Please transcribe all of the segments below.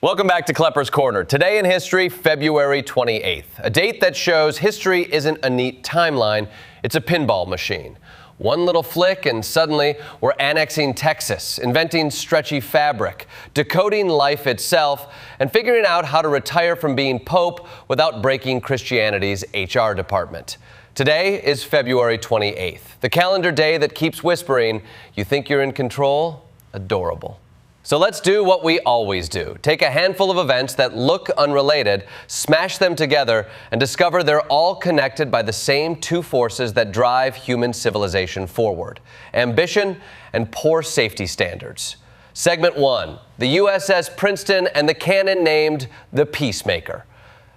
Welcome back to Klepper's Corner. Today in history, February 28th. A date that shows history isn't a neat timeline, it's a pinball machine. One little flick and suddenly we're annexing Texas, inventing stretchy fabric, decoding life itself, and figuring out how to retire from being Pope without breaking Christianity's HR department. Today is February 28th, the calendar day that keeps whispering, "You think you're in control? Adorable." So let's do what we always do. Take a handful of events that look unrelated, smash them together, and discover they're all connected by the same two forces that drive human civilization forward: ambition and poor safety standards. Segment 1, the USS Princeton and the cannon named the Peacemaker.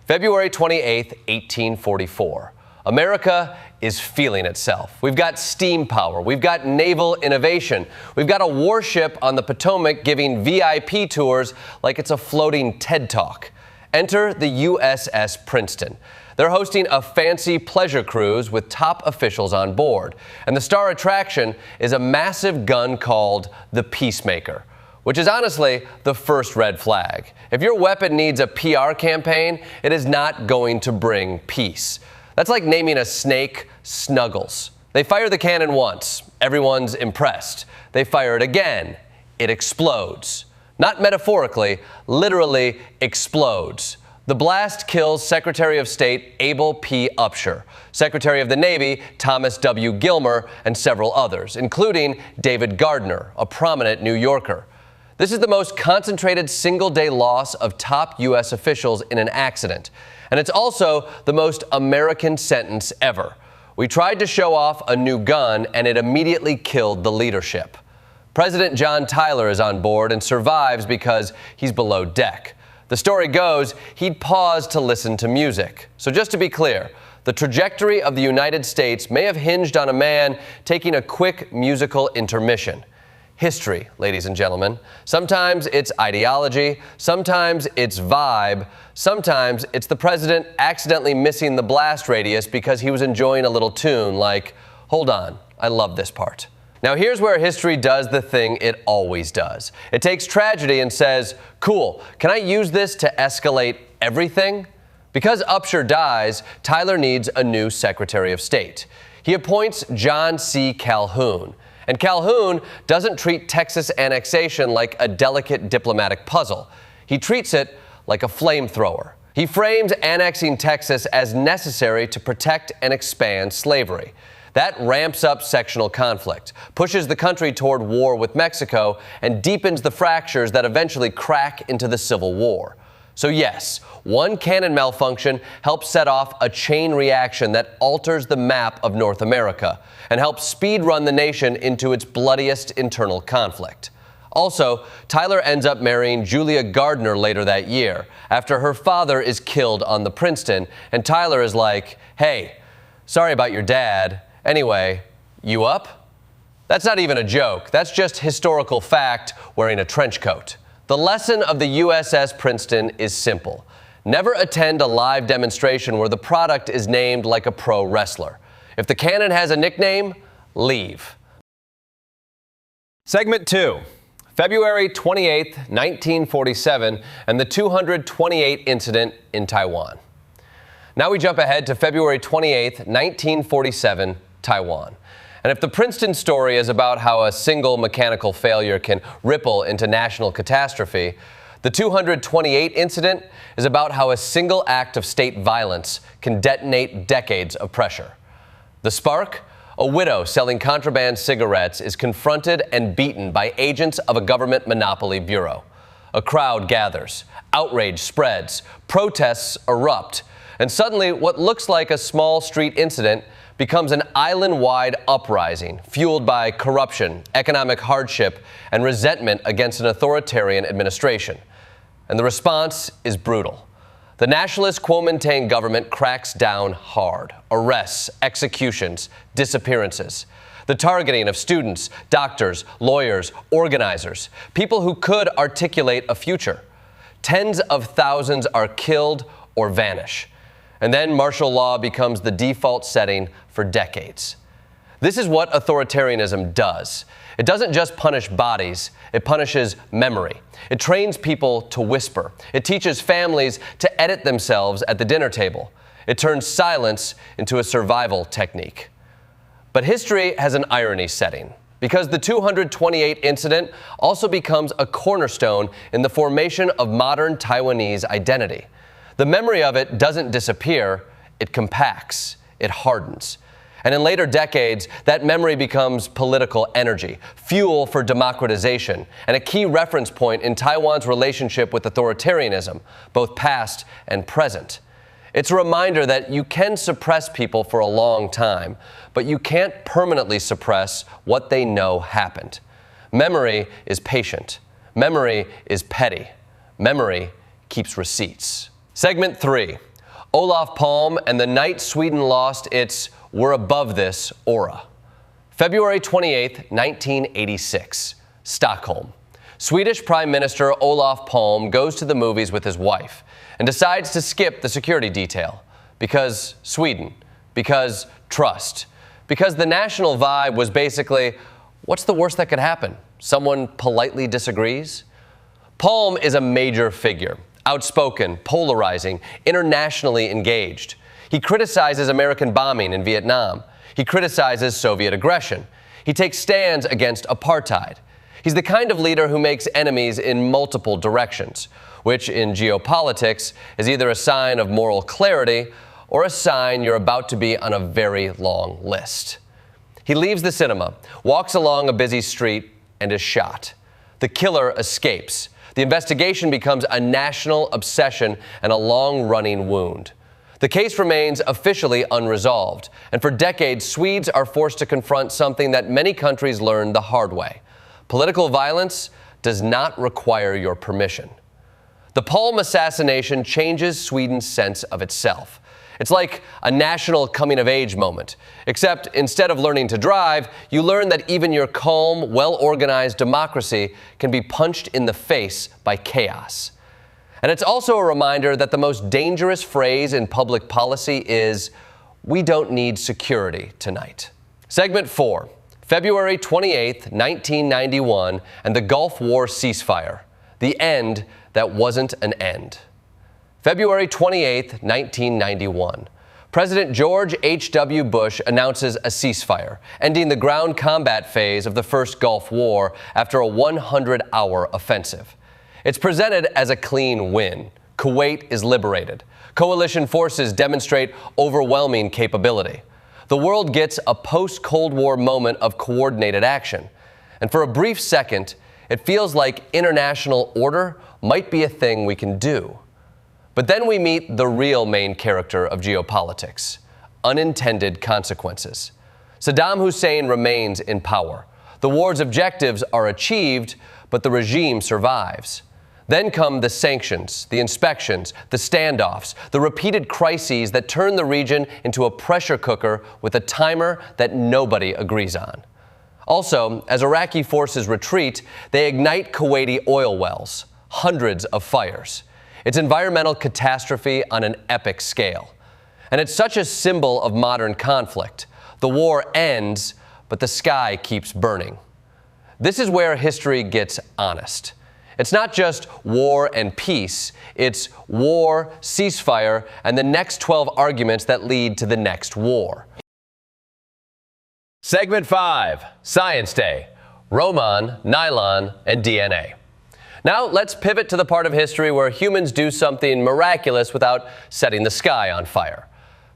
February 28th, 1844. America is feeling itself. We've got steam power. We've got naval innovation. We've got a warship on the Potomac giving VIP tours like it's a floating TED Talk. Enter the USS Princeton. They're hosting a fancy pleasure cruise with top officials on board. And the star attraction is a massive gun called the Peacemaker, which is honestly the first red flag. If your weapon needs a PR campaign, it is not going to bring peace. That's like naming a snake Snuggles. They fire the cannon once. Everyone's impressed. They fire it again. It explodes. Not metaphorically, literally explodes. The blast kills Secretary of State Abel P. Upshur, Secretary of the Navy Thomas W. Gilmer, and several others, including David Gardner, a prominent New Yorker. This is the most concentrated single-day loss of top U.S. officials in an accident. And it's also the most American sentence ever. We tried to show off a new gun, and it immediately killed the leadership. President John Tyler is on board and survives because he's below deck. The story goes, he'd paused to listen to music. So just to be clear, the trajectory of the United States may have hinged on a man taking a quick musical intermission. History, ladies and gentlemen. Sometimes it's ideology, sometimes it's vibe, sometimes it's the president accidentally missing the blast radius because he was enjoying a little tune like, "Hold on, I love this part." Now here's where history does the thing it always does. It takes tragedy and says, "Cool, can I use this to escalate everything?" Because Upshur dies, Tyler needs a new Secretary of State. He appoints John C. Calhoun. And Calhoun doesn't treat Texas annexation like a delicate diplomatic puzzle. He treats it like a flamethrower. He frames annexing Texas as necessary to protect and expand slavery. That ramps up sectional conflict, pushes the country toward war with Mexico, and deepens the fractures that eventually crack into the Civil War. So yes, one cannon malfunction helps set off a chain reaction that alters the map of North America and helps speed run the nation into its bloodiest internal conflict. Also, Tyler ends up marrying Julia Gardner later that year after her father is killed on the Princeton, and Tyler is like, "Hey, sorry about your dad. Anyway, you up?" That's not even a joke. That's just historical fact wearing a trench coat. The lesson of the USS Princeton is simple. Never attend a live demonstration where the product is named like a pro wrestler. If the cannon has a nickname, leave. Segment 2, February 28th, 1947, and the 228 incident in Taiwan. Now we jump ahead to February 28th, 1947, Taiwan. And if the Princeton story is about how a single mechanical failure can ripple into national catastrophe, the 228 incident is about how a single act of state violence can detonate decades of pressure. The spark? A widow selling contraband cigarettes is confronted and beaten by agents of a government monopoly bureau. A crowd gathers. Outrage spreads. Protests erupt. And suddenly, what looks like a small street incident becomes an island-wide uprising fueled by corruption, economic hardship, and resentment against an authoritarian administration. And the response is brutal. The nationalist Kuomintang government cracks down hard. Arrests, executions, disappearances. The targeting of students, doctors, lawyers, organizers, people who could articulate a future. Tens of thousands are killed or vanish. And then martial law becomes the default setting for decades. This is what authoritarianism does. It doesn't just punish bodies, it punishes memory. It trains people to whisper. It teaches families to edit themselves at the dinner table. It turns silence into a survival technique. But history has an irony setting, because the 228 incident also becomes a cornerstone in the formation of modern Taiwanese identity. The memory of it doesn't disappear, it compacts, it hardens. And in later decades, that memory becomes political energy, fuel for democratization, and a key reference point in Taiwan's relationship with authoritarianism, both past and present. It's a reminder that you can suppress people for a long time, but you can't permanently suppress what they know happened. Memory is patient. Memory is petty. Memory keeps receipts. Segment 3. Olof Palme and the night Sweden lost its "we're above this" aura. February 28, 1986, Stockholm. Swedish Prime Minister Olof Palme goes to the movies with his wife and decides to skip the security detail. Because Sweden. Because trust. Because the national vibe was basically, what's the worst that could happen? Someone politely disagrees? Palme is a major figure. Outspoken, polarizing, internationally engaged. He criticizes American bombing in Vietnam. He criticizes Soviet aggression. He takes stands against apartheid. He's the kind of leader who makes enemies in multiple directions, which in geopolitics is either a sign of moral clarity or a sign you're about to be on a very long list. He leaves the cinema, walks along a busy street, and is shot. The killer escapes. The investigation becomes a national obsession and a long-running wound. The case remains officially unresolved, and for decades, Swedes are forced to confront something that many countries learned the hard way. Political violence does not require your permission. The Palme assassination changes Sweden's sense of itself. It's like a national coming-of-age moment, except instead of learning to drive, you learn that even your calm, well-organized democracy can be punched in the face by chaos. And it's also a reminder that the most dangerous phrase in public policy is, "We don't need security tonight." Segment 4, February 28, 1991, and the Gulf War ceasefire. The end that wasn't an end. February 28, 1991. President George H.W. Bush announces a ceasefire, ending the ground combat phase of the first Gulf War after a 100-hour offensive. It's presented as a clean win. Kuwait is liberated. Coalition forces demonstrate overwhelming capability. The world gets a post-Cold War moment of coordinated action. And for a brief second, it feels like international order might be a thing we can do. But then we meet the real main character of geopolitics: unintended consequences. Saddam Hussein remains in power. The war's objectives are achieved, but the regime survives. Then come the sanctions, the inspections, the standoffs, the repeated crises that turn the region into a pressure cooker with a timer that nobody agrees on. Also, as Iraqi forces retreat, they ignite Kuwaiti oil wells, hundreds of fires. It's environmental catastrophe on an epic scale. And it's such a symbol of modern conflict. The war ends, but the sky keeps burning. This is where history gets honest. It's not just war and peace, it's war, ceasefire, and the next 12 arguments that lead to the next war. Segment 5, Science Day, Roman, nylon, and DNA. Now let's pivot to the part of history where humans do something miraculous without setting the sky on fire.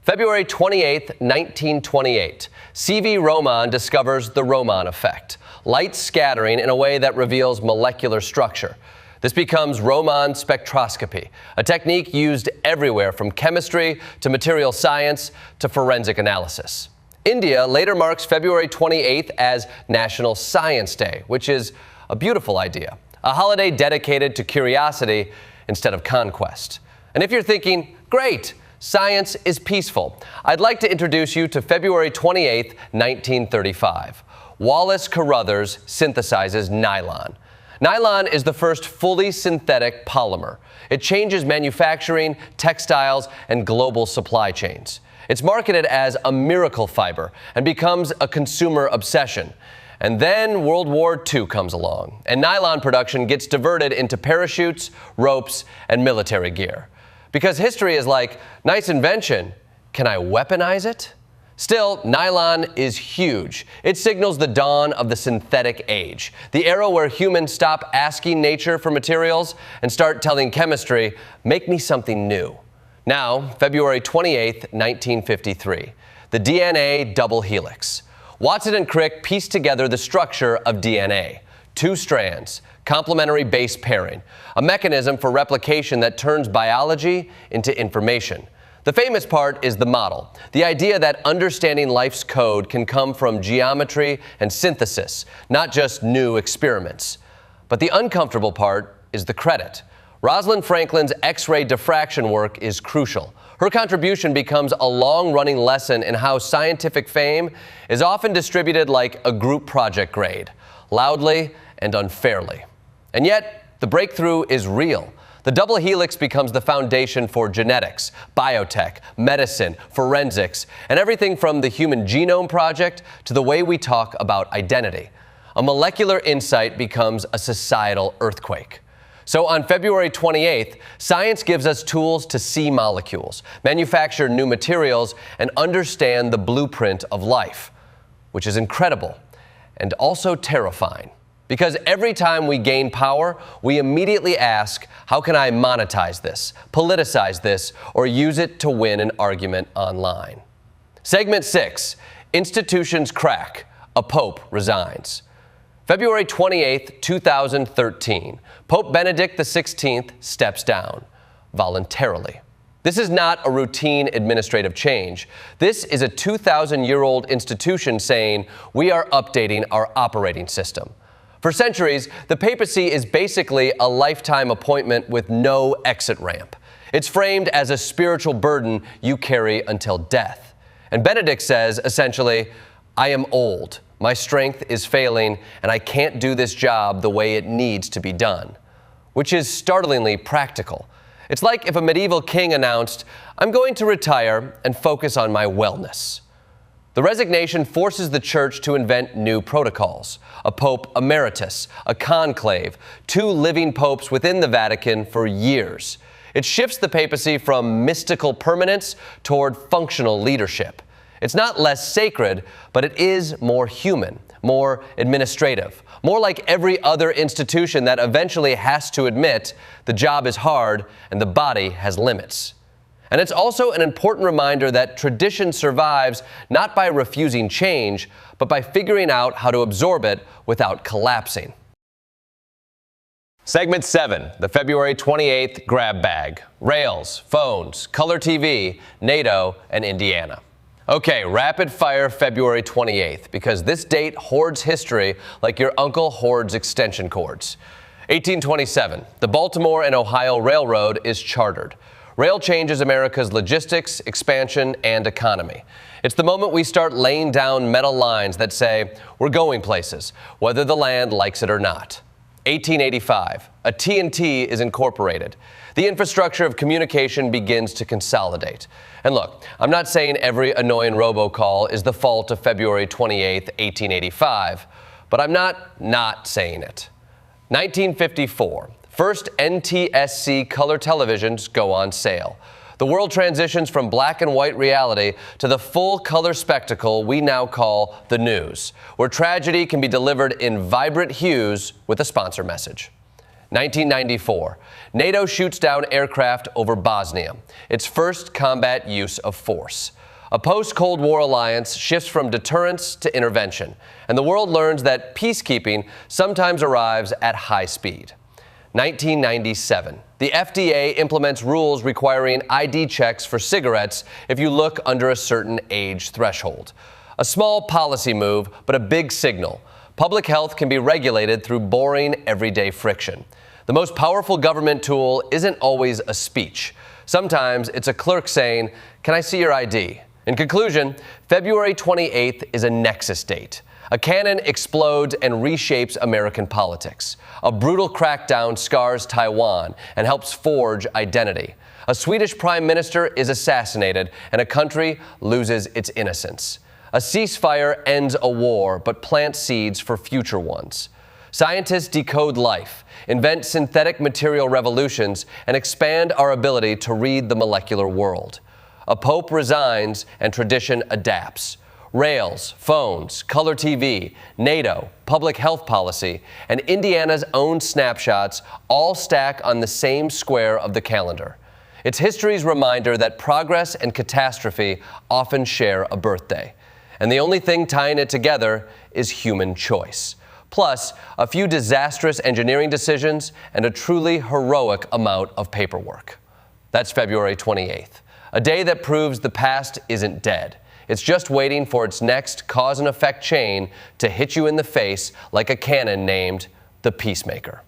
February 28, 1928, C.V. Roman discovers the Roman effect, light scattering in a way that reveals molecular structure. This becomes Roman spectroscopy, a technique used everywhere from chemistry to material science to forensic analysis. India later marks February 28th as National Science Day, which is a beautiful idea. A holiday dedicated to curiosity instead of conquest. And if you're thinking, great, science is peaceful, I'd like to introduce you to February 28, 1935. Wallace Carruthers synthesizes nylon. Nylon is the first fully synthetic polymer. It changes manufacturing, textiles, and global supply chains. It's marketed as a miracle fiber and becomes a consumer obsession. And then World War II comes along, and nylon production gets diverted into parachutes, ropes, and military gear. Because history is like, nice invention, can I weaponize it? Still, nylon is huge. It signals the dawn of the synthetic age, the era where humans stop asking nature for materials and start telling chemistry, make me something new. Now, February 28, 1953, the DNA double helix. Watson and Crick pieced together the structure of DNA. 2 strands, complementary base pairing, a mechanism for replication that turns biology into information. The famous part is the model, the idea that understanding life's code can come from geometry and synthesis, not just new experiments. But the uncomfortable part is the credit. Rosalind Franklin's X-ray diffraction work is crucial. Her contribution becomes a long-running lesson in how scientific fame is often distributed like a group project grade, loudly and unfairly. And yet, the breakthrough is real. The double helix becomes the foundation for genetics, biotech, medicine, forensics, and everything from the Human Genome Project to the way we talk about identity. A molecular insight becomes a societal earthquake. So on February 28th, science gives us tools to see molecules, manufacture new materials, and understand the blueprint of life, which is incredible and also terrifying. Because every time we gain power, we immediately ask, how can I monetize this, politicize this, or use it to win an argument online? Segment 6, Institutions Crack, a Pope Resigns. February 28, 2013, Pope Benedict XVI steps down, voluntarily. This is not a routine administrative change. This is a 2,000-year-old institution saying, we are updating our operating system. For centuries, the papacy is basically a lifetime appointment with no exit ramp. It's framed as a spiritual burden you carry until death. And Benedict says, essentially, I am old, my strength is failing, and I can't do this job the way it needs to be done. Which is startlingly practical. It's like if a medieval king announced, I'm going to retire and focus on my wellness. The resignation forces the church to invent new protocols, a pope emeritus, a conclave, 2 living popes within the Vatican for years. It shifts the papacy from mystical permanence toward functional leadership. It's not less sacred, but it is more human, more administrative, more like every other institution that eventually has to admit the job is hard and the body has limits. And it's also an important reminder that tradition survives not by refusing change, but by figuring out how to absorb it without collapsing. Segment 7, the February 28th grab bag. Rails, phones, color TV, NATO, and Indiana. Okay, rapid fire February 28th, because this date hoards history like your uncle hoards extension cords. 1827, the Baltimore and Ohio Railroad is chartered. Rail changes America's logistics, expansion, and economy. It's the moment we start laying down metal lines that say, we're going places, whether the land likes it or not. 1885, a TNT is incorporated. The infrastructure of communication begins to consolidate. And look, I'm not saying every annoying robocall is the fault of February 28, 1885, but I'm not saying it. 1954. First NTSC color televisions go on sale. The world transitions from black and white reality to the full color spectacle we now call the news, where tragedy can be delivered in vibrant hues with a sponsor message. 1994, NATO shoots down aircraft over Bosnia, its first combat use of force. A post-Cold War alliance shifts from deterrence to intervention, and the world learns that peacekeeping sometimes arrives at high speed. 1997, the FDA implements rules requiring ID checks for cigarettes if you look under a certain age threshold. A small policy move, but a big signal. Public health can be regulated through boring, everyday friction. The most powerful government tool isn't always a speech. Sometimes it's a clerk saying, "Can I see your ID?" In conclusion, February 28th is a nexus date. A cannon explodes and reshapes American politics. A brutal crackdown scars Taiwan and helps forge identity. A Swedish prime minister is assassinated and a country loses its innocence. A ceasefire ends a war but plants seeds for future ones. Scientists decode life, invent synthetic material revolutions, and expand our ability to read the molecular world. A pope resigns and tradition adapts. Rails, phones, color TV, NATO, public health policy, and Indiana's own snapshots all stack on the same square of the calendar. It's history's reminder that progress and catastrophe often share a birthday. And the only thing tying it together is human choice. Plus, a few disastrous engineering decisions and a truly heroic amount of paperwork. That's February 28th, a day that proves the past isn't dead. It's just waiting for its next cause and effect chain to hit you in the face like a cannon named the Peacemaker.